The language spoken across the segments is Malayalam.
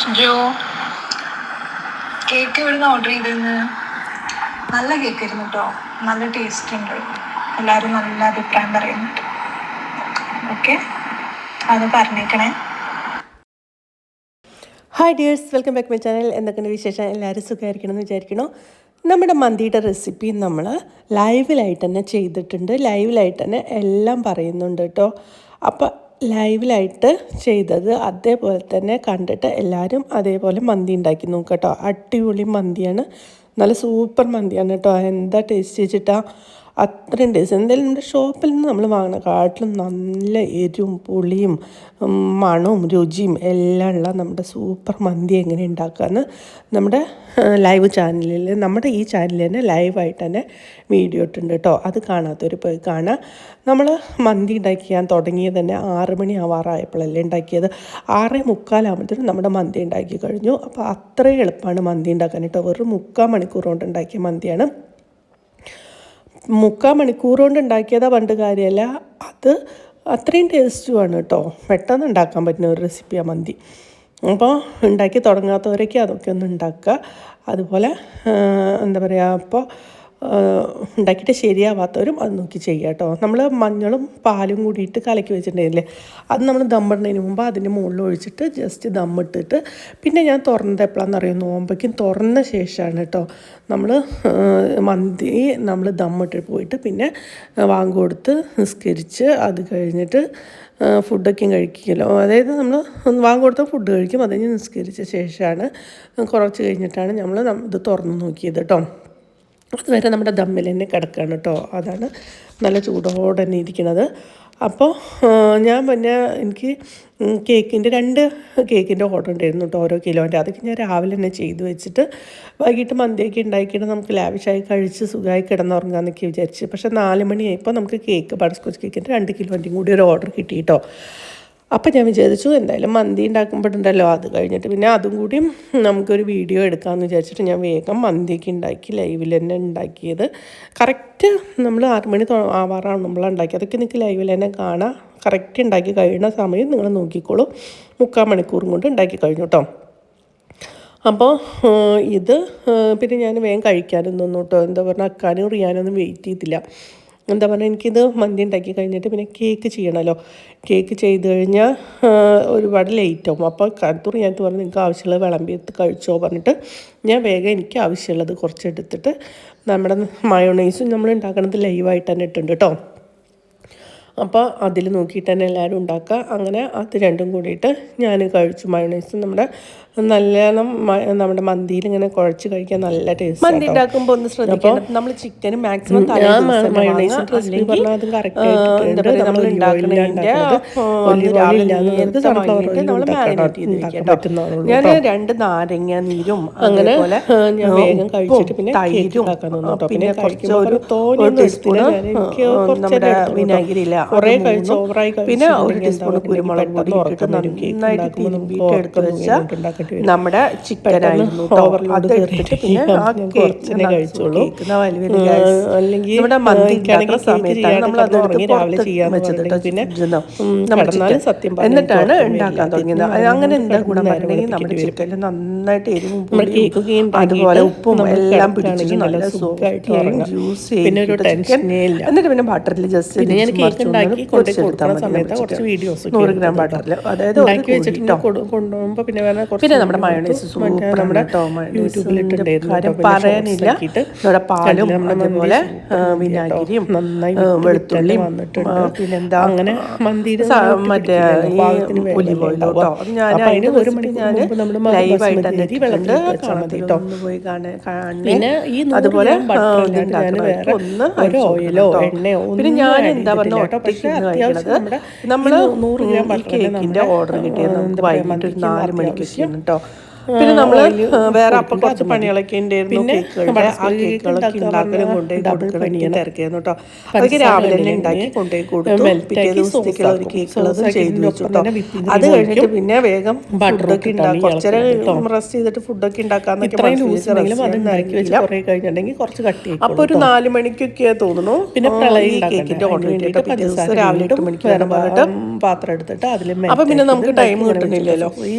ജോ കേക്ക് ഇവിടുന്ന് ഓർഡർ ചെയ്തിരുന്നു. നല്ല കേക്ക് ആയിരുന്നു കേട്ടോ, നല്ല ടേസ്റ്റ് ഉണ്ട്. എല്ലാവരും നല്ല അഭിപ്രായം പറയുന്നുണ്ട്. ഓക്കെ, അത് പറഞ്ഞേക്കണേ. Hi dears, welcome back my channel. എന്തൊക്കെയാണ് വിശേഷം? എല്ലാവരും സുഖമായിരിക്കണം എന്ന് വിചാരിക്കണോ? നമ്മുടെ മന്തിയുടെ റെസിപ്പി നമ്മൾ ലൈവിലായിട്ട് തന്നെ ചെയ്തിട്ടുണ്ട്. ലൈവിലായിട്ട് തന്നെ എല്ലാം പറയുന്നുണ്ട് കേട്ടോ. അപ്പോൾ ലൈവിലായിട്ട് ചെയ്തത് അതേപോലെ തന്നെ കണ്ടിട്ട് എല്ലാവരും അതേപോലെ മന്തി ഉണ്ടാക്കി നോക്കുക കേട്ടോ. അടിപൊളി മന്തിയാണ്, നല്ല സൂപ്പർ മന്തിയാണ് കേട്ടോ. എന്താ ടേസ്റ്റ് വെച്ചിട്ടാ അത്രയും ടേസ്റ്റ്. എന്തായാലും നമ്മുടെ ഷോപ്പിൽ നിന്ന് നമ്മൾ വാങ്ങുന്ന കാട്ടിലും നല്ല എരിവും പുളിയും മണവും രുചിയും എല്ലാം ഉള്ള നമ്മുടെ സൂപ്പർ മന്തി എങ്ങനെ ഉണ്ടാക്കാമെന്ന് നമ്മുടെ ലൈവ് ചാനലിൽ, നമ്മുടെ ഈ ചാനലിൽ തന്നെ ലൈവായിട്ട് തന്നെ വീഡിയോ ഇട്ടുണ്ട് കേട്ടോ. അത് കാണാത്തവർ പോയി കാണാം. നമ്മൾ മന്തി ഉണ്ടാക്കിയാൻ തുടങ്ങിയത് തന്നെ 6 മണി ആവാറായപ്പോഴല്ലേ ഉണ്ടാക്കിയത്. 6:45 നമ്മുടെ മന്തി ഉണ്ടാക്കി കഴിഞ്ഞു. അപ്പോൾ അത്രയും എളുപ്പമാണ് മന്തി ഉണ്ടാക്കാൻ കേട്ടോ. വെറും 3/4 മണിക്കൂർ കൊണ്ട് ഉണ്ടാക്കിയ മന്തിയാണ്. 3/4 മണിക്കൂർ കൊണ്ട് ഉണ്ടാക്കിയതാ പണ്ട് കാര്യമല്ല, അത് അത്രയും ടേസ്റ്റുമാണ് കേട്ടോ. പെട്ടെന്ന് ഉണ്ടാക്കാൻ പറ്റുന്ന ഒരു റെസിപ്പിയാണ് മന്തി. അപ്പോൾ ഉണ്ടാക്കി തുടങ്ങാത്തവരൊക്കെ അതൊക്കെ ഒന്ന് ഉണ്ടാക്കുക. അതുപോലെ എന്താ പറയുക, അപ്പോൾ ഉണ്ടാക്കിയിട്ട് ശരിയാവാത്തവരും അത് നോക്കി ചെയ്യുക കേട്ടോ. നമ്മൾ മഞ്ഞളും പാലും കൂടിയിട്ട് കലക്കി വെച്ചിട്ടുണ്ടായില്ലേ, അത് നമ്മൾ ദമ്മിടുന്നതിന് മുമ്പ് അതിൻ്റെ മുകളിൽ ഒഴിച്ചിട്ട് ജസ്റ്റ് ദമ്മിട്ടിട്ട് പിന്നെ ഞാൻ തുറന്നത് എപ്പോഴാണെന്ന് അറിയാം, നോമ്പയ്ക്കും തുറന്ന ശേഷമാണ് കേട്ടോ നമ്മൾ മന്തി നമ്മൾ ദമ്മിട്ട് പോയിട്ട് പിന്നെ വാങ്ങ് കൊടുത്ത് നിസ്കരിച്ച് അത് കഴിഞ്ഞിട്ട് ഫുഡൊക്കെയും കഴിക്കുമല്ലോ. അതായത് നമ്മൾ വാങ്ങ് കൊടുത്ത ഫുഡ് കഴിക്കും, അത് കഴിഞ്ഞ് നിസ്കരിച്ച ശേഷമാണ് കുറച്ച് കഴിഞ്ഞിട്ടാണ് നമ്മൾ ഇത് തുറന്ന് നോക്കിയത് കേട്ടോ. അതുവരെ നമ്മുടെ ദമ്മിൽ തന്നെ കിടക്കുകയാണ് കേട്ടോ. അതാണ് നല്ല ചൂടോടെ തന്നെ ഇരിക്കുന്നത്. അപ്പോൾ ഞാൻ പിന്നെ എനിക്ക് കേക്കിൻ്റെ 2 കേക്കിൻ്റെ ഓർഡർ ഉണ്ടായിരുന്നു കേട്ടോ, ഓരോ കിലോൻ്റെ. അതൊക്കെ ഞാൻ രാവിലെ തന്നെ ചെയ്ത് വെച്ചിട്ട് വൈകിട്ട് മന്തിയൊക്കെ ഉണ്ടാക്കിയിട്ട് നമുക്ക് ലാവിഷായി കഴിച്ച് സുഖമായി കിടന്നുറങ്ങാമെന്നൊക്കെ വിചാരിച്ച്. പക്ഷേ 4 മണിയായപ്പോൾ നമുക്ക് കേക്ക് ബട്ടർസ്കോച്ച് കേക്കിൻ്റെ 2 കിലോൻ്റെയും കൂടി ഒരു ഓർഡർ കിട്ടി കേട്ടോ. അപ്പം ഞാൻ വിചാരിച്ചു എന്തായാലും മന്തി ഉണ്ടാക്കുമ്പോഴുണ്ടല്ലോ, അത് കഴിഞ്ഞിട്ട് പിന്നെ അതും കൂടിയും നമുക്കൊരു വീഡിയോ എടുക്കാമെന്ന് വിചാരിച്ചിട്ട് ഞാൻ വേഗം മന്തിയൊക്കെ ഉണ്ടാക്കി ലൈവിൽ തന്നെ ഉണ്ടാക്കിയത്. കറക്റ്റ് നമ്മൾ 6 മണി ആവാറാകുമ്പോഴാണ് ഉണ്ടാക്കി. അതൊക്കെ നിങ്ങൾക്ക് ലൈവിൽ തന്നെ കാണാം. കറക്റ്റ് ഉണ്ടാക്കി കഴിയുന്ന സമയം നിങ്ങൾ നോക്കിക്കോളൂ. 3/4 മണിക്കൂറും കൊണ്ട് ഉണ്ടാക്കി കഴിഞ്ഞു കേട്ടോ. അപ്പോൾ ഇത് പിന്നെ ഞാൻ വേഗം കഴിക്കാനും തോന്നും കേട്ടോ. എന്താ പറഞ്ഞാൽ അക്കാനും റിയാനൊന്നും വെയിറ്റ് ചെയ്തില്ല. എന്താ പറഞ്ഞാൽ എനിക്കിത് മന്തി ഉണ്ടാക്കി കഴിഞ്ഞിട്ട് പിന്നെ കേക്ക് ചെയ്യണമല്ലോ. കേക്ക് ചെയ്ത് കഴിഞ്ഞാൽ ഒരുപാട് ലേറ്റ് ആവും. അപ്പോൾ കടുത്തൂർ ഞാൻ പറഞ്ഞു നിങ്ങൾക്ക് ആവശ്യമുള്ളത് വിളമ്പിയെടുത്ത് കഴിച്ചോ പറഞ്ഞിട്ട് ഞാൻ വേഗം എനിക്ക് ആവശ്യമുള്ളത് കുറച്ചെടുത്തിട്ട് നമ്മുടെ മയോണൈസും നമ്മൾ ഉണ്ടാക്കുന്നത് ലൈവായിട്ട് തന്നെ ഇട്ടുണ്ട് കേട്ടോ. അപ്പോൾ അതിൽ നോക്കിയിട്ട് തന്നെ എല്ലാവരും ഉണ്ടാക്കുക. അങ്ങനെ അത് രണ്ടും കൂടിയിട്ട് ഞാൻ കഴിച്ചു. മയോണൈസ് നല്ലോണം നമ്മുടെ മന്തിയിൽ ഇങ്ങനെ കുഴച്ച് കഴിക്കാൻ നല്ല ടേസ്റ്റ്. മന്തി ഉണ്ടാക്കുമ്പോൾ ഒന്ന് ശ്രദ്ധിക്കണം, നമ്മൾ ചിക്കൻ മാക്സിമം മയോണൈസ് റെസിപ്പി പറഞ്ഞാൽ അതും കറക്റ്റ് ആയിട്ട് നമ്മൾ ഉണ്ടാക്കുന്നതിൻ്റെ നമ്മൾ മാരിനേറ്റ് ചെയ്ത് വെക്കാം. ഞാൻ 2 നാരങ്ങ നീരും അങ്ങനെ ഞാൻ വേഗം കഴിച്ചിട്ട് പിന്നെ തൈരും പിന്നെ കുറച്ച് ഒരു ടീസ്പൂണ് നമ്മുടെ വിനാഗിരിയില്ല കുറേ കഴിച്ച് ഓവറായി, പിന്നെ 1 ടീസ്പൂൺ കുരുമുളക് പൊടി ഇട്ടിട്ട് നന്നായിട്ട് തിരുമ്പിയിട്ട് എടുത്ത് വെച്ചാൽ നമ്മുടെ ചിക്കനായിരുന്നു അത് എടുത്തിട്ട് പിന്നെ ആ കേക്ക് കഴിച്ചോളൂ. അല്ലെങ്കിൽ നമ്മുടെ മന്തി ഉണ്ടാക്കുന്ന സമയത്താണ് നമ്മൾ അതെടുത്ത് രാവിലെ ചെയ്യാൻ വെച്ചത് പിന്നെ സത്യം എന്നിട്ടാണ് ഉണ്ടാക്കാൻ തുടങ്ങിയത്. അങ്ങനെ എന്താ ഗുണം പറഞ്ഞിട്ടുണ്ടെങ്കിൽ നമ്മുടെ ചിക്കനിൽ നന്നായിട്ട് എരിവും പുളിയും അതുപോലെ ഉപ്പും എല്ലാം പിടിച്ചിട്ട് നല്ല സുഖമായിട്ട് ജ്യൂസ് ചെയ്യും. എന്നിട്ട് പിന്നെ ബട്ടറിൽ ജസ്റ്റ് 100 ഗ്രാം ബട്ടറിൽ, അതായത് കൊണ്ടുപോകുമ്പോൾ പിന്നെ നമ്മുടെ മയോണൈസ് സൂപ്പർ നമ്മുടെ യൂട്യൂബിലിട്ടുണ്ടായിരുന്നു പറയാനില്ല. നമ്മുടെ പാലും അതുപോലെ വിനാഗിരിയും വെളുത്തുള്ളിയും പിന്നെന്താ അങ്ങനെ മറ്റേ ഈ ഒലിവ് ഓയിൽ കേട്ടോ. ഞാൻ അതിന് 1 മണിക്കൂർ ലൈവായിട്ട് തന്നെ കേട്ടോ പോയി കാണുന്നത്. അതുപോലെ ഒന്ന് ഓയിലോ എണ്ണയോ പിന്നെ ഞാൻ എന്താ പറഞ്ഞ ഒറ്റയ്ക്ക് നമ്മൾ ഈ കേക്കിൻ്റെ ഓർഡർ കിട്ടിയത് നമുക്ക് വൈകിട്ട് 4 മണിക്കൊക്കെയാണ് കേട്ടോ. പിന്നെ നമ്മൾ വേറെ അപ്പം കുറച്ച് പണികളൊക്കെ ഉണ്ടായിരുന്നു. കേക്കുകളുടെ ആ കേക്കുകളൊക്കെ ഉണ്ടാക്കലും കൊണ്ടുപോയി കൊടുക്കണമെങ്കിൽ തിരക്കായിരുന്നു കേട്ടോ. അതൊക്കെ രാവിലെ തന്നെ ഉണ്ടാക്കി കൊണ്ടുപോയി കൊടുത്തു. പിറ്റേ ദിവസത്തേക്കുള്ള ഒരു കേക്കുകളതും ചെയ്തു വെച്ചു കേട്ടോ. അത് കഴിഞ്ഞിട്ട് പിന്നെ വേഗം ഫുഡൊക്കെ ഉണ്ടാക്കി കുറച്ച് നേരം റെസ്റ്റ് ചെയ്തിട്ട് ഫുഡൊക്കെ ഉണ്ടാക്കാന്നൊക്കെ അപ്പോൾ ഒരു 4 മണിക്കൊക്കെയാ തോന്നുന്നു പിന്നെ ഈ കേക്കിന്റെ ഓർഡർ കിട്ടിയിട്ട് പിറ്റേ ദിവസം രാവിലെ 8 മണിക്ക് പറഞ്ഞിട്ട് പാത്രം എടുത്തിട്ട് അതിൽ അപ്പൊ പിന്നെ നമുക്ക് ടൈം കിട്ടണില്ലല്ലോ.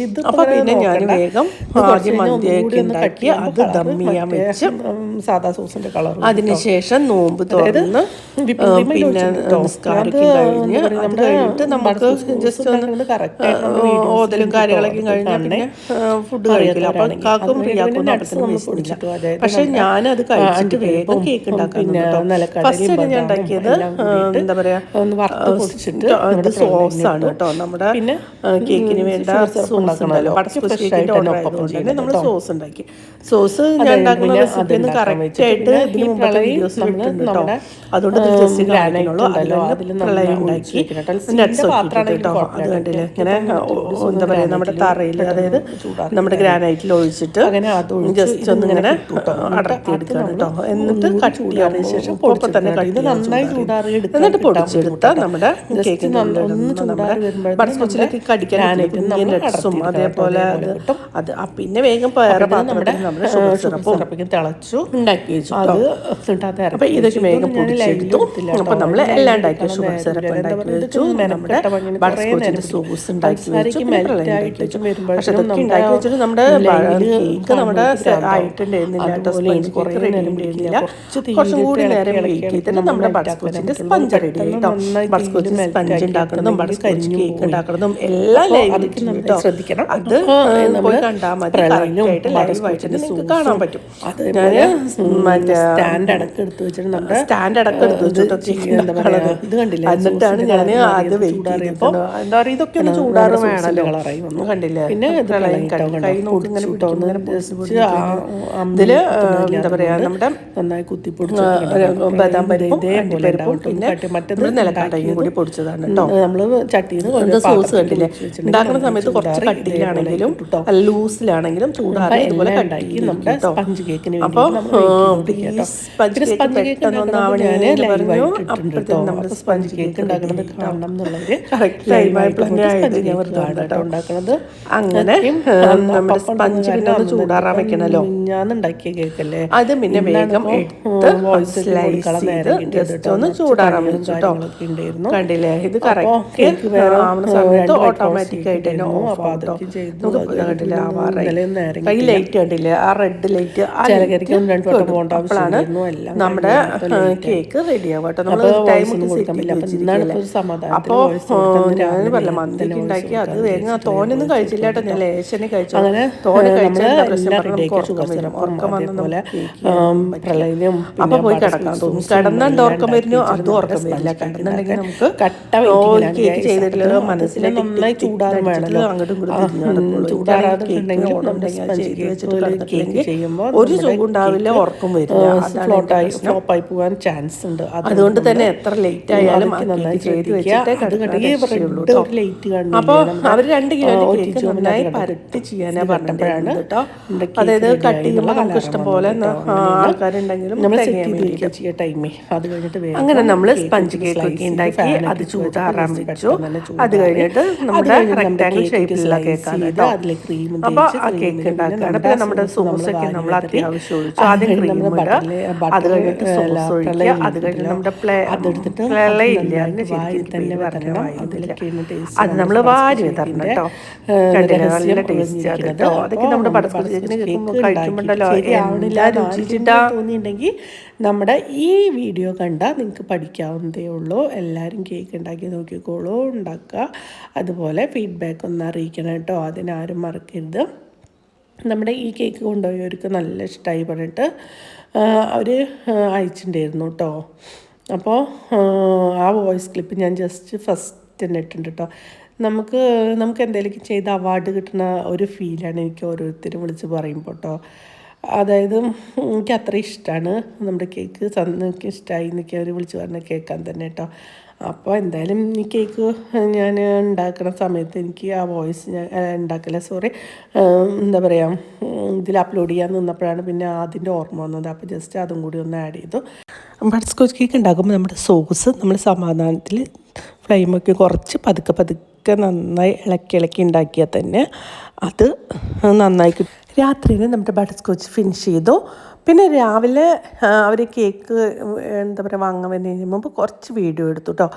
അപ്പൊ പിന്നെ ഞാൻ വേഗം ആദ്യം മന്തിയൊക്കെ ഉണ്ടാക്കി അത് ദം ചെയ്യാൻ വെച്ച് സാധാ സോസിന്റെ കളർ അതിനുശേഷം നോമ്പ് തുറന്ന് പിന്നെ നിസ്കാരമൊക്കെ കഴിഞ്ഞ് അത് കഴിഞ്ഞിട്ട് നമുക്ക് ജസ്റ്റ് ഒന്ന് ഓതലും കാര്യങ്ങളൊക്കെ കഴിഞ്ഞാൽ പിന്നെ ഫുഡ് കഴിക്കില്ല. അപ്പൊ കാക്കും റിയാക്കും അപ്പത്തിന് മിസ്സില്ല. പക്ഷെ ഞാനത് കഴിച്ചിട്ട് വേഗം കേക്ക് ഉണ്ടാക്കാൻ ഫസ്റ്റ് ഞാൻ ഉണ്ടാക്കിയത് എന്താ പറയാ ഇത് സോസാണ് കേട്ടോ. നമ്മുടെ കേക്കിന് വേണ്ട സോസ് ഉണ്ടല്ലോ, കേക്കിന്റെ ഓർഡർ ആയതുകൊണ്ട് തന്നെ നമ്മൾ സോസ് ഉണ്ടാക്കി. സോസ് ഞാൻ ഉണ്ടാക്കുന്ന റെസിപ്പി ഒന്ന് കറക്റ്റ് ആയിട്ട് ഇതിന് മുമ്പത്തെ വീഡിയോസിൽ ഇട്ടിട്ടുണ്ട് കേട്ടോ. അതുകൊണ്ട് ജസ്റ്റ് കാണിക്കുന്നുള്ളൂ. പ്രളയം ഉണ്ടാക്കി നട്ട്സ് ഒക്കെ കേട്ടോ. അത് കണ്ടില്ലേ ഇങ്ങനെ എന്താ പറയാ നമ്മുടെ തറയിൽ, അതായത് നമ്മുടെ ഗ്രാനൈറ്റിൽ ഒഴിച്ചിട്ട് ജസ്റ്റ് ഒന്ന് ഇങ്ങനെ അടർത്തിയെടുക്കുകയാണ് കേട്ടോ. എന്നിട്ട് കട്ട് ചെയ്യാതിന് ശേഷം ഒപ്പം തന്നെ നന്നായി എന്നിട്ട് പൊടിച്ചെടുത്ത നമ്മുടെ കേക്ക് ബട്ടർസ്കോച്ചിലൊക്കെ കടിക്കാൻ നട്ട്സും അതേപോലെ അത് പിന്നെ വേഗം വേറെ പാത്രത്തിൽ നമ്മുടെ ഷുഗർ സിറപ്പും തിളച്ചു ഉണ്ടാക്കി വെച്ചു. അപ്പൊ ഇതൊക്കെ വേഗം പൊടിച്ചെടുത്തു. അപ്പൊ നമ്മൾ എല്ലാം ഉണ്ടാക്കി, ഷുഗർ സിറപ്പ് ഉണ്ടാക്കി വെച്ചു, നമ്മുടെ ബട്ടർസ്കോച്ചിന്റെ സോസ് ഉണ്ടാക്കി വെച്ചു, പക്ഷെ ഇതൊക്കെ ഉണ്ടാക്കി വെച്ചിട്ട് നമ്മുടെ കേക്ക് നമ്മുടെ ആയിട്ടുണ്ടായിരുന്നില്ല കേട്ടോ. സ്പഞ്ച് കേക്ക് റെഡി ഉണ്ടായിരുന്നില്ല. കുറച്ചും കൂടി നേരം വെയിറ്റ് ചെയ്തിട്ട് നമ്മുടെ ബട്ടർസ്കോച്ചിന്റെ സ്പഞ്ച് റെഡി ആയിട്ടോ. ബട്ടർസ്കോച്ച് സ്പഞ്ച് ഉണ്ടാക്കുന്നതും ബട്ടർസ്കോച്ച് കേക്ക് ഉണ്ടാക്കുന്നതും എല്ലാം ലൈവ് ശ്രദ്ധിക്കണം. അത് പോയി കണ്ടാൽ മതി, കറക്റ്റായിട്ട് ലൈവായിട്ട് നിങ്ങൾക്ക് കാണാൻ പറ്റും. ഞാൻ മറ്റേ സ്റ്റാൻഡ് അടക്കം എടുത്ത് വെച്ചിട്ട് ഇത് കണ്ടില്ല. എന്നിട്ടാണ് ഞാൻ അത് വെയിറ്റ് ചെയ്തപ്പോൾ എന്താ പറയുക, ഇതൊക്കെ ഒന്ന് ചൂടാറ് വേണമല്ലോ. കണ്ടില്ലേ പിന്നെ കൈ നോക്കി ഇങ്ങനെ ഇതില് എന്താ പറയാ നമ്മുടെ നന്നായി കുത്തിപ്പൊടിച്ച് ബദാം പരിപ്പും അണ്ടിപ്പരിപ്പും പിന്നെ മറ്റേത് നിലക്കടലയും കൂടി പൊടിച്ചതാണ് കേട്ടോ. നമ്മള് ചട്ടിയിൽ സോസ് കണ്ടില്ലേ ഉണ്ടാക്കുന്ന സമയത്ത് കുറച്ച് കട്ടിയിലാണെങ്കിലും ലൂസിലാണെങ്കിലും ചൂടാറി ഇതുപോലെ കണ്ടാക്കി നമ്മുടെ സ്പഞ്ച് കേക്കിന്. അപ്പൊ സ്പഞ്ച് കേക്ക് നമ്മുടെ സ്പഞ്ച് കേക്ക് ഉണ്ടാക്കുന്നത് കാണണം എന്നുള്ളവര് ഉണ്ടാക്കുന്നത്. അങ്ങനെ നമ്മുടെ സ്പഞ്ച് പിന്നെ ഒന്ന് ചൂടാറാൻ വെക്കണല്ലോ. ഞാൻ ഉണ്ടാക്കിയ കേക്കല്ലേ അത് പിന്നെ വേഗം സ്ലൈസ് ചെയ്ത് ജസ്റ്റ് ഒന്ന് ചൂടാറാൻ വെച്ചു കേട്ടോ. കണ്ടില്ലേ ഇത് കറക്റ്റ് ആവുന്ന സമയത്ത് ഓട്ടോമാറ്റിക് ആയിട്ട് തന്നെ ഓഫ് ആവും. കണ്ടില്ലേ കൈ ലൈറ്റ് കണ്ടില്ലേ, ആ റെഡ് ലൈറ്റ് അപ്പോഴാണ് നമ്മുടെ കേക്ക് റെഡി ആവുക കേട്ടോ. നമ്മൾ ടൈം അപ്പൊ ഞാൻ പറഞ്ഞ മന്തിക്ക് ഉണ്ടാക്കി അത് വേഗം തോനൊന്നും കഴിച്ചില്ല കേട്ടോ. ഞാൻ ലേശനെ കഴിച്ചു. തോനെ കഴിച്ചാൽ പ്രശ്നം ഉറക്കം വന്ന പ്രളയം അപ്പൊ പോയി കിടക്കാൻ തോന്നും. കിടന്നുണ്ട് ഉറക്കം വരുന്നു, അതും ഉറക്കം വരില്ല. കിടന്നുണ്ടെങ്കിൽ നമുക്ക് കേക്ക് ചെയ്തിട്ടില്ലല്ലോ മനസ്സിലെ നന്നായി ചൂടാറും വേണമല്ലോ. അങ്ങോട്ടും ഇങ്ങോട്ടും ഒരു സുഖം ഉണ്ടാവില്ല, ഉറക്കം വരില്ല, ഫ്ലോപ്പായി പോകാൻ ചാൻസ് ഉണ്ട്. അതുകൊണ്ട് തന്നെ എത്ര ലേറ്റ് ആയാലും നന്നായി ചെയ്ത് വെച്ചിട്ട് അപ്പൊ അവര് 2 കിലോ കേക്ക് നന്നായി പരട്ടി ചെയ്യാനാ പറഞ്ഞപ്പോഴാണ് കേട്ടോ. അതായത് കട്ട് ചെയ്യുമ്പോൾ നമുക്ക് ഇഷ്ടം പോലെ ആൾക്കാരുണ്ടെങ്കിലും അങ്ങനെ നമ്മൾ സ്പഞ്ച് കേക്ക് ഒക്കെ ഉണ്ടാക്കി അത് ചൂടാറാൻ വെച്ചു. അത് കഴിഞ്ഞിട്ട് നമ്മുടെ റെക്ടാങ്കിൾ ഷേപ്പിലുള്ള കേക്കാണ് കേട്ടോ. അപ്പൊ ആ കേക്ക് ഉണ്ടാക്കുകയാണ്. പിന്നെ നമ്മുടെ സോസ് ഒക്കെ നമ്മൾ അത്യാവശ്യം ഒഴിച്ചു. ആദ്യം ക്രീം ഇടുക, അത് കഴിഞ്ഞിട്ട് സോസ് ഒഴിക്കുക, അത് കഴിഞ്ഞിട്ട് നമ്മുടെ പ്ലയില്ല അത് നമ്മൾ വാരി വിതരണം കേട്ടോ. കണ്ടില്ല നല്ല ടേസ്റ്റ് ആണ് കേട്ടോ. അതൊക്കെ നമ്മുടെ ബട്ടർസ്കോച്ച് കഴിക്കുമ്പോണ്ടല്ലോ എല്ലാ രുചിച്ചിട്ടാ തോന്നിയിട്ടുണ്ടെങ്കിൽ നമ്മുടെ ഈ വീഡിയോ കണ്ടാൽ നിങ്ങൾക്ക് പഠിക്കാവുന്നതേ ഉള്ളൂ. എല്ലാവരും കേക്ക് ഉണ്ടാക്കി നോക്കിക്കോളൂ, ഉണ്ടാക്കുക. അതുപോലെ ഫീഡ്ബാക്ക് ഒന്ന് അറിയിക്കണം കേട്ടോ, അതിനാരും മറക്കരുത്. നമ്മുടെ ഈ കേക്ക് കൊണ്ടുപോയവർക്ക് നല്ല ഇഷ്ടമായി പറഞ്ഞിട്ട് അവർ അയച്ചിട്ടുണ്ടായിരുന്നു കേട്ടോ. അപ്പോൾ ആ വോയിസ് ക്ലിപ്പ് ഞാൻ ജസ്റ്റ് ഫസ്റ്റ് തന്നെ ഇട്ടിട്ടുണ്ട് കേട്ടോ. നമുക്ക് എന്തെങ്കിലും ചെയ്ത് അവാർഡ് കിട്ടുന്ന ഒരു ഫീലാണ് എനിക്ക് ഓരോരുത്തരും വിളിച്ച് പറയുമ്പോൾ കേട്ടോ. അതായത് എനിക്ക് അത്ര ഇഷ്ടമാണ് നമ്മുടെ കേക്ക്. എനിക്ക് ഇഷ്ടമായി എന്നൊക്കെ അവർ വിളിച്ച് പറഞ്ഞ കേൾക്കാൻ തന്നെ കേട്ടോ. അപ്പോൾ എന്തായാലും ഈ കേക്ക് ഞാൻ ഉണ്ടാക്കുന്ന സമയത്ത് എനിക്ക് ആ വോയിസ് ഞാൻ ഉണ്ടാക്കില്ല സോറി എന്താ പറയുക ഇതിൽ അപ്ലോഡ് ചെയ്യാൻ നിന്നപ്പോഴാണ് പിന്നെ അതിൻ്റെ ഓർമ്മ വന്നത്. അപ്പോൾ ജസ്റ്റ് അതും കൂടി ഒന്ന് ആഡ് ചെയ്തു. ബട്ടർ സ്കോച്ച് കേക്ക് ഉണ്ടാക്കുമ്പോൾ നമ്മുടെ സോസ് നമ്മൾ സമാധാനത്തിൽ ഫ്ലെയിമൊക്കെ കുറച്ച് പതുക്കെ നന്നായി ഇളക്കി ഉണ്ടാക്കിയാൽ തന്നെ അത് നന്നായി കിട്ടും. രാത്രിയിൽ നമ്മുടെ ബട്ടർ സ്കോച്ച് ഫിനിഷ് ചെയ്തു. പിന്നെ രാവിലെ അവർ കേക്ക് എന്താ പറയുക വാങ്ങാൻ വരുന്നതിന് മുമ്പ് കുറച്ച് വീഡിയോ എടുത്തു കേട്ടോ.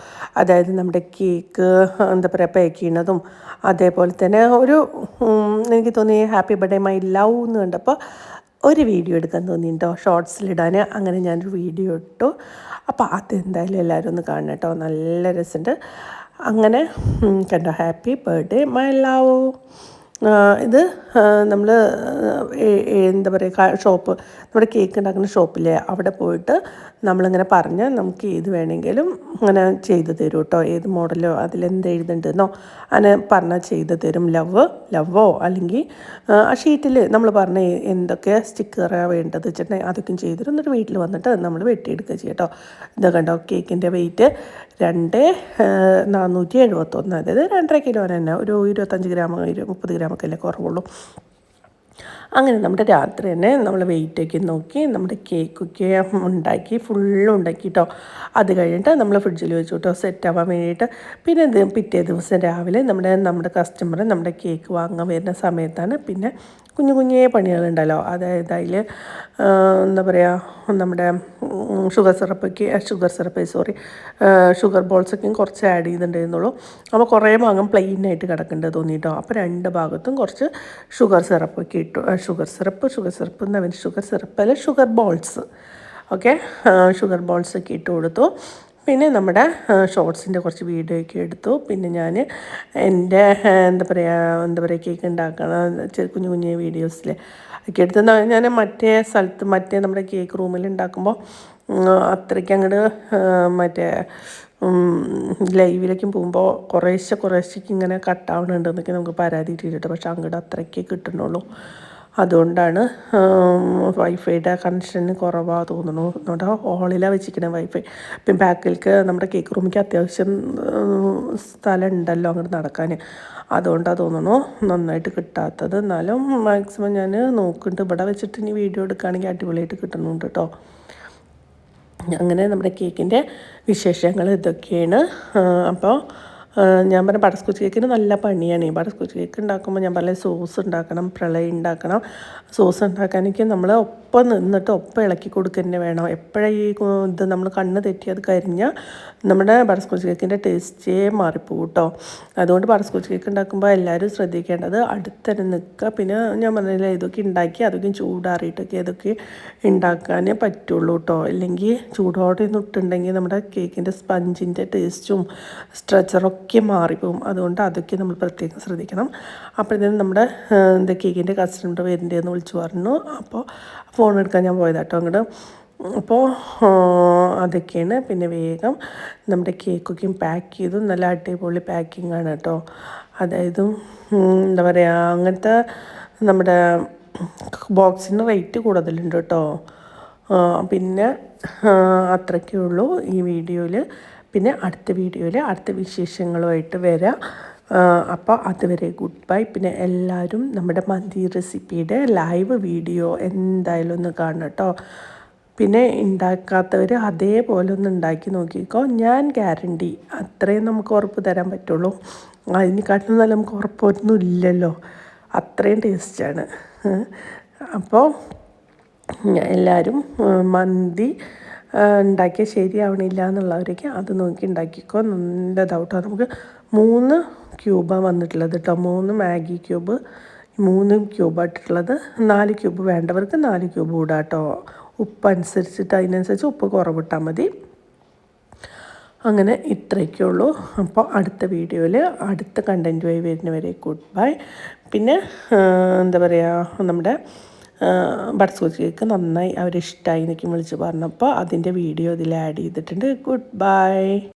അതായത് നമ്മുടെ കേക്ക് എന്താ പറയുക പാക്ക് ചെയ്യുന്നതും അതേപോലെ തന്നെ ഒരു എനിക്ക് തോന്നി ഹാപ്പി ബർത്ത്ഡേ മൈ ലവ് എന്ന് കണ്ടപ്പോൾ ഒരു വീഡിയോ എടുക്കാൻ തോന്നിയിട്ടോ ഷോർട്സിലിടാൻ. അങ്ങനെ ഞാനൊരു വീഡിയോ ഇട്ടു. അപ്പോൾ അതെന്തായാലും എല്ലാവരും ഒന്ന് കാണണം കേട്ടോ, നല്ല രസമുണ്ട്. അങ്ങനെ കണ്ടോ ഹാപ്പി ബർത്ത്ഡേ മൈ ലവ്. ഇത് നമ്മൾ എന്താ പറയുക ഷോപ്പ് നമ്മുടെ കേക്ക് ഉണ്ടാക്കുന്ന ഷോപ്പിലെ അവിടെ പോയിട്ട് നമ്മളിങ്ങനെ പറഞ്ഞാൽ നമുക്ക് ഏത് വേണമെങ്കിലും അങ്ങനെ ചെയ്ത് തരും കേട്ടോ. ഏത് മോഡലോ അതിലെന്ത് എഴുതുന്നുണ്ടെന്നോ അങ്ങനെ പറഞ്ഞാൽ ചെയ്ത് തരും. ലവോ അല്ലെങ്കിൽ ആ ഷീറ്റിൽ നമ്മൾ പറഞ്ഞ എന്തൊക്കെ സ്റ്റിക്കറാണ് വേണ്ടത് വെച്ചിട്ടുണ്ടെങ്കിൽ അതൊക്കെ ചെയ്ത് തരും. എന്നിട്ട് വീട്ടിൽ വന്നിട്ട് നമ്മൾ വെട്ടിയെടുക്കുക ചെയ്യുക കേട്ടോ. ഇത് കണ്ടോ കേക്കിൻ്റെ വെയിറ്റ് 471, അതായത് 2.5 കിലോ തന്നെ, ഒരു 25 ഗ്രാം 30 ഗ്രാമൊക്കെ അല്ലേ കുറവുള്ളൂ. അങ്ങനെ നമ്മുടെ രാത്രി തന്നെ നമ്മൾ വെയിറ്റൊക്കെ നോക്കി നമ്മുടെ കേക്കൊക്കെ ഉണ്ടാക്കി ഫുള്ളും ഉണ്ടാക്കി കേട്ടോ. അത് കഴിഞ്ഞിട്ട് നമ്മൾ ഫ്രിഡ്ജിൽ വെച്ചു കേട്ടോ സെറ്റ് ആവാൻ വേണ്ടിയിട്ട്. പിന്നെ പിറ്റേ ദിവസം രാവിലെ നമ്മുടെ കസ്റ്റമർ നമ്മുടെ കേക്ക് വാങ്ങാൻ വരുന്ന സമയത്താണ് പിന്നെ കുഞ്ഞേ പണികളുണ്ടല്ലോ. അതായത് അതിൽ എന്താ പറയുക നമ്മുടെ ഷുഗർ ബോൾസൊക്കെയും കുറച്ച് ആഡ് ചെയ്തിട്ടുണ്ടായിരുന്നുള്ളൂ. അപ്പോൾ കുറേ ഭാഗം പ്ലെയിനായിട്ട് കിടക്കേണ്ടത് തോന്നിയിട്ടോ. അപ്പോൾ 2 ഭാഗത്തും കുറച്ച് ഷുഗർ സിറപ്പൊക്കെ ഇട്ടു. ഷുഗർ ബോൾസ് ഓക്കെ, ഷുഗർ ബോൾസൊക്കെ ഇട്ട് കൊടുത്തു. പിന്നെ നമ്മുടെ ഷോർട്സിൻ്റെ കുറച്ച് വീഡിയോ ഒക്കെ എടുത്തു. പിന്നെ ഞാൻ എൻ്റെ എന്താ പറയുക കേക്ക് ഉണ്ടാക്കണം കുഞ്ഞു വീഡിയോസിൽ ഒക്കെ എടുത്ത് ഞാൻ മറ്റേ നമ്മുടെ കേക്ക് റൂമിൽ ഉണ്ടാക്കുമ്പോൾ അത്രയ്ക്ക് അങ്ങോട്ട് ലൈവിലേക്കും പോകുമ്പോൾ കുറേശ്ശേക്ക് ഇങ്ങനെ കട്ടാവണുണ്ടെന്നൊക്കെ നമുക്ക് പരാതി ഇട്ടിട്ട്, പക്ഷെ അങ്ങോട്ട് അത്രയ്ക്കേ കിട്ടുന്നുള്ളൂ. അതുകൊണ്ടാണ് വൈഫൈയുടെ കണക്ഷന് കുറവാണ് തോന്നുന്നു. നമ്മുടെ ഹോളിലാണ് വെച്ചിരിക്കുന്നത് വൈഫൈ. പിന്നെ ബാക്കിലേക്ക് നമ്മുടെ കേക്ക് റൂമിലേക്ക് അത്യാവശ്യം സ്ഥലം ഉണ്ടല്ലോ അങ്ങോട്ട് നടക്കാൻ. അതുകൊണ്ടാണ് തോന്നുന്നു നന്നായിട്ട് കിട്ടാത്തത്. എന്നാലും മാക്സിമം ഞാൻ നോക്കുന്നുണ്ട്. ഇവിടെ വെച്ചിട്ട് ഇനി വീഡിയോ എടുക്കുകയാണെങ്കിൽ അടിപൊളിയായിട്ട് കിട്ടുന്നുണ്ട് കേട്ടോ. അങ്ങനെ നമ്മുടെ കേക്കിൻ്റെ വിശേഷങ്ങൾ ഇതൊക്കെയാണ്. അപ്പോൾ ഞാൻ പറഞ്ഞ ബട്ടർ സ്കോച്ച് കേക്കിന് നല്ല പണിയാണ്. ഈ ബട്ടർ സ്കോച്ച് കേക്ക് ഉണ്ടാക്കുമ്പോൾ ഞാൻ പറഞ്ഞ സോസ് ഉണ്ടാക്കണം, പ്രളയം ഉണ്ടാക്കണം. സോസ് ഉണ്ടാക്കാനൊക്കെ നമ്മൾ ഒപ്പം നിന്നിട്ട് ഒപ്പം ഇളക്കി കൊടുക്കുക തന്നെ വേണം. എപ്പോഴും ഈ ഇത് നമ്മൾ കണ്ണ് തെറ്റി അത് കരിഞ്ഞാൽ നമ്മുടെ ബട്ടർ സ്കോച്ച് കേക്കിൻ്റെ ടേസ്റ്റേ മാറിപ്പോകും കേട്ടോ. അതുകൊണ്ട് ബട്ടർ സ്കോച്ച് കേക്ക് ഉണ്ടാക്കുമ്പോൾ എല്ലാവരും ശ്രദ്ധിക്കേണ്ടത് അടുത്തന്നെ നിൽക്കുക. പിന്നെ ഞാൻ പറഞ്ഞില്ല ഇതൊക്കെ ഉണ്ടാക്കി അതൊക്കെ ചൂടാറിയിട്ടൊക്കെ ഇതൊക്കെ ഉണ്ടാക്കാനേ പറ്റുള്ളൂ കേട്ടോ. അല്ലെങ്കിൽ ചൂടോടെ ഇട്ടുണ്ടെങ്കിൽ നമ്മുടെ കേക്കിൻ്റെ സ്പഞ്ചിൻ്റെ ടേസ്റ്റും സ്ട്രക്ചറൊക്കെ മാറിപ്പോകും. അതുകൊണ്ട് അതൊക്കെ നമ്മൾ പ്രത്യേകം ശ്രദ്ധിക്കണം. അപ്പോഴത്തേനും നമ്മുടെ കേക്കിൻ്റെ കസ്റ്റമർ വരുന്നുണ്ടെന്ന് വിളിച്ചു പറഞ്ഞു. അപ്പോൾ ഫോൺ എടുക്കാൻ ഞാൻ പോയതാട്ടോ അങ്ങോട്ട്. അപ്പോൾ അതൊക്കെയാണ്. പിന്നെ വേഗം നമ്മുടെ കേക്കൊക്കെയും പാക്ക് ചെയ്തു. നല്ല അടിപൊളി പാക്കിംഗ് ആണ് കേട്ടോ. അതായത് എന്താ പറയുക അങ്ങനത്തെ നമ്മുടെ ബോക്സിന് റേറ്റ് കൂടുതലുണ്ട് കേട്ടോ. പിന്നെ അത്രയ്ക്കേ ഉള്ളൂ ഈ വീഡിയോയിൽ. പിന്നെ അടുത്ത വീഡിയോയിൽ അടുത്ത വിശേഷങ്ങളുമായിട്ട് വരാം. അപ്പോൾ അതുവരെ ഗുഡ് ബൈ. പിന്നെ എല്ലാവരും നമ്മുടെ മന്തി റെസിപ്പിയുടെ ലൈവ് വീഡിയോ എന്തായാലും ഒന്ന് കാണണം കേട്ടോ. പിന്നെ ഉണ്ടാക്കാത്തവർ അതേപോലെ ഒന്ന് ഉണ്ടാക്കി നോക്കിക്കോ. ഞാൻ ഗ്യാരണ്ടി അത്രയും നമുക്ക് ഉറപ്പ് തരാൻ പറ്റുള്ളൂ. അതിനെക്കാട്ടിലും നല്ല നമുക്ക് ഉറപ്പൊന്നും ഇല്ലല്ലോ. അത്രയും ടേസ്റ്റാണ്. അപ്പോൾ എല്ലാവരും മന്തി ഉണ്ടാക്കിയാൽ ശരിയാവണില്ല എന്നുള്ളവരൊക്കെ അത് നോക്കി ഉണ്ടാക്കിക്കോ. നല്ലതാവട്ടോ. നമുക്ക് 3 ക്യൂബാണ് വന്നിട്ടുള്ളത് കേട്ടോ. 3 മാഗി ക്യൂബ് 3 ക്യൂബായിട്ടുള്ളത്. 4 ക്യൂബ് വേണ്ടവർക്ക് 4 ക്യൂബ് ഇടാം കേട്ടോ. ഉപ്പ് അനുസരിച്ചിട്ട് അതിനനുസരിച്ച് ഉപ്പ് കുറവിട്ടാൽ മതി. അങ്ങനെ ഇത്രയൊക്കെ ഉള്ളൂ. അപ്പോൾ അടുത്ത വീഡിയോയിൽ അടുത്ത കണ്ടൻറ്റുമായി വരുന്നവരെ ഗുഡ് ബൈ. പിന്നെ എന്താ പറയുക നമ്മുടെ ബട്ടർ സ്കോച്ച് കേക്ക് നന്നായി അവരിഷ്ടമായി എന്നൊക്കെ വിളിച്ച് പറഞ്ഞപ്പോൾ അതിൻ്റെ വീഡിയോ ഇതിൽ ആഡ് ചെയ്തിട്ടുണ്ട്. Good bye.